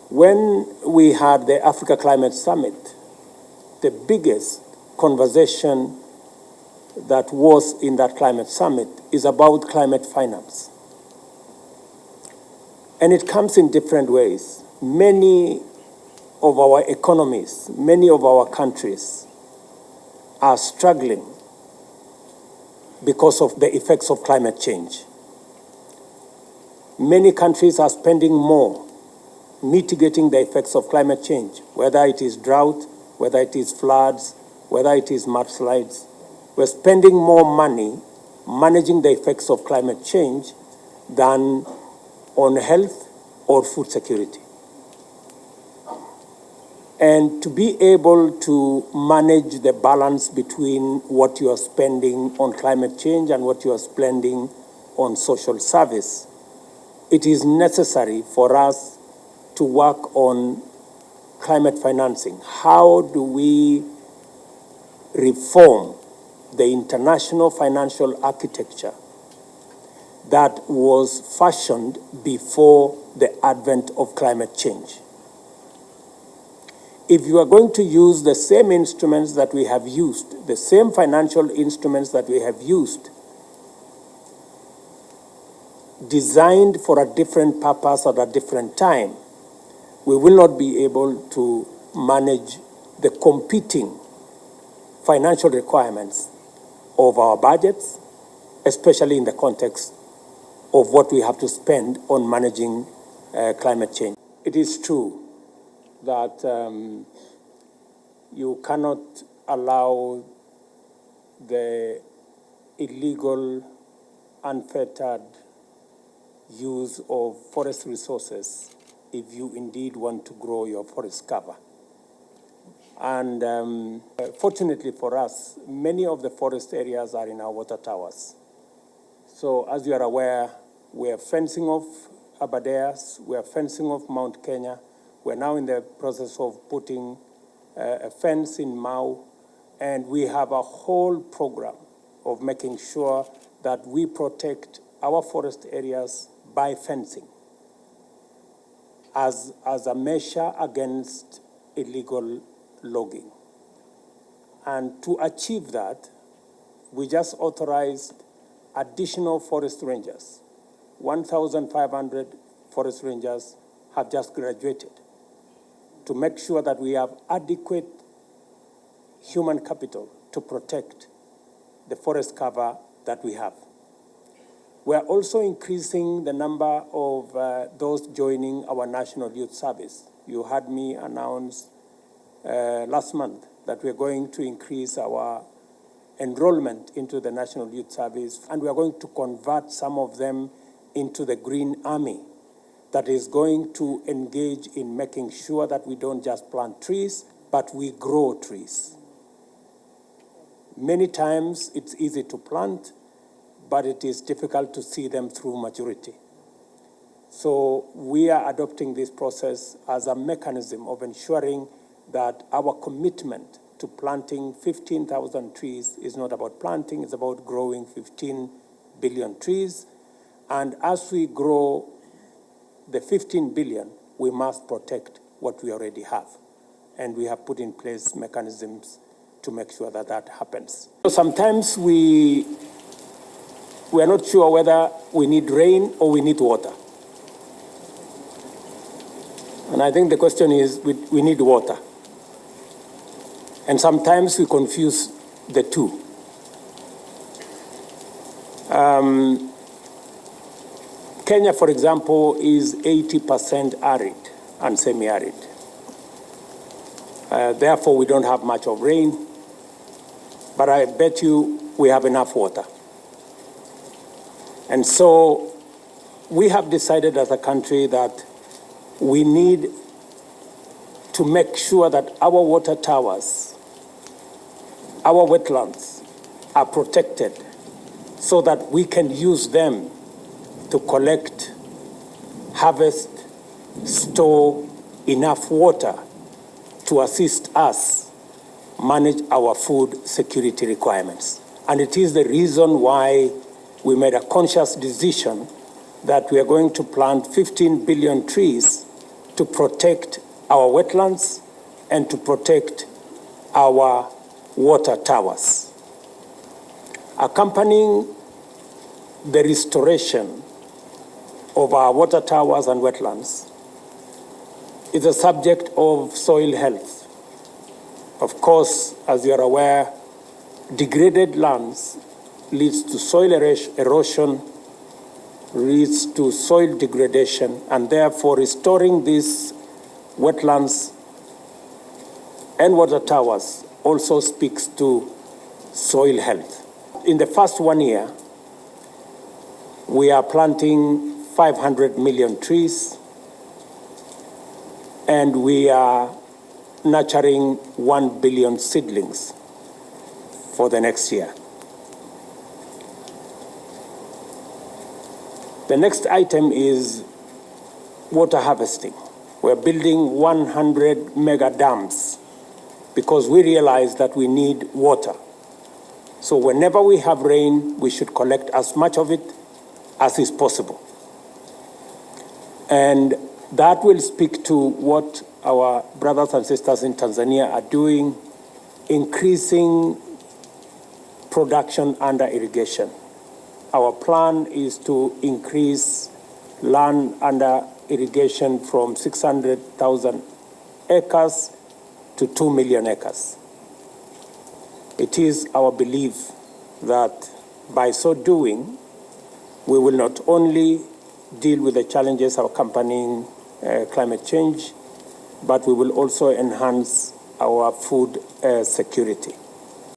When we had the Africa Climate Summit, the biggest conversation that was in that climate summit is about climate finance. And it comes in different ways. Many of our economies, many of our countries are struggling because of the effects of climate change. Many countries are spending more mitigating the effects of climate change, whether it is drought, whether it is floods, whether it is mudslides. We're spending more money managing the effects of climate change than on health or food security. And to be able to manage the balance between what you are spending on climate change and what you are spending on social service, it is necessary for us to work on climate financing. How do we reform the international financial architecture that was fashioned before the advent of climate change? If you are going to use the same instruments that we have used, the same financial instruments that we have used, designed for a different purpose at a different time, we will not be able to manage the competing financial requirements of our budgets, especially in the context of what we have to spend on managing climate change. It is true that you cannot allow the illegal, unfettered use of forest resources if you indeed want to grow your forest cover. And fortunately for us, many of the forest areas are in our water towers. So as you are aware, we are fencing off Aberdares, we are fencing off Mount Kenya. We're now in the process of putting a fence in Mau, and we have a whole program of making sure that we protect our forest areas by fencing as a measure against illegal logging. And to achieve that, we just authorized additional forest rangers. 1,500 forest rangers have just graduated to make sure that we have adequate human capital to protect the forest cover that we have. We are also increasing the number of those joining our National Youth Service. You heard me announce last month that we're going to increase our enrollment into the National Youth Service, and we are going to convert some of them into the Green Army that is going to engage in making sure that we don't just plant trees, but we grow trees. Many times it's easy to plant, but it is difficult to see them through maturity. So we are adopting this process as a mechanism of ensuring that our commitment to planting 15,000 trees is not about planting, it's about growing 15 billion trees. And as we grow the 15 billion, we must protect what we already have. And we have put in place mechanisms to make sure that that happens. So sometimes we are not sure whether we need rain or we need water. And I think the question is, we need water. And sometimes we confuse the two. Kenya, for example, is 80% arid and semi-arid. Therefore, we don't have much of rain, but I bet you we have enough water. And so we have decided as a country that we need to make sure that our water towers, our wetlands are protected so that we can use them to collect, harvest, store enough water to assist us manage our food security requirements. And it is the reason why we made a conscious decision that we are going to plant 15 billion trees to protect our wetlands and to protect our water towers. Accompanying the restoration of our water towers and wetlands is the subject of soil health. Of course, as you are aware, degraded lands leads to soil erosion, leads to soil degradation, and therefore restoring these wetlands and water towers also speaks to soil health. In the first 1 year, we are planting 500 million trees, and we are nurturing 1 billion seedlings for the next year. The next item is water harvesting. We're building 100 mega dams because we realize that we need water. So whenever we have rain, we should collect as much of it as is possible. And that will speak to what our brothers and sisters in Tanzania are doing, increasing production under irrigation. Our plan is to increase land under irrigation from 600,000 acres to 2 million acres. It is our belief that by so doing, we will not only deal with the challenges accompanying climate change, but we will also enhance our food security.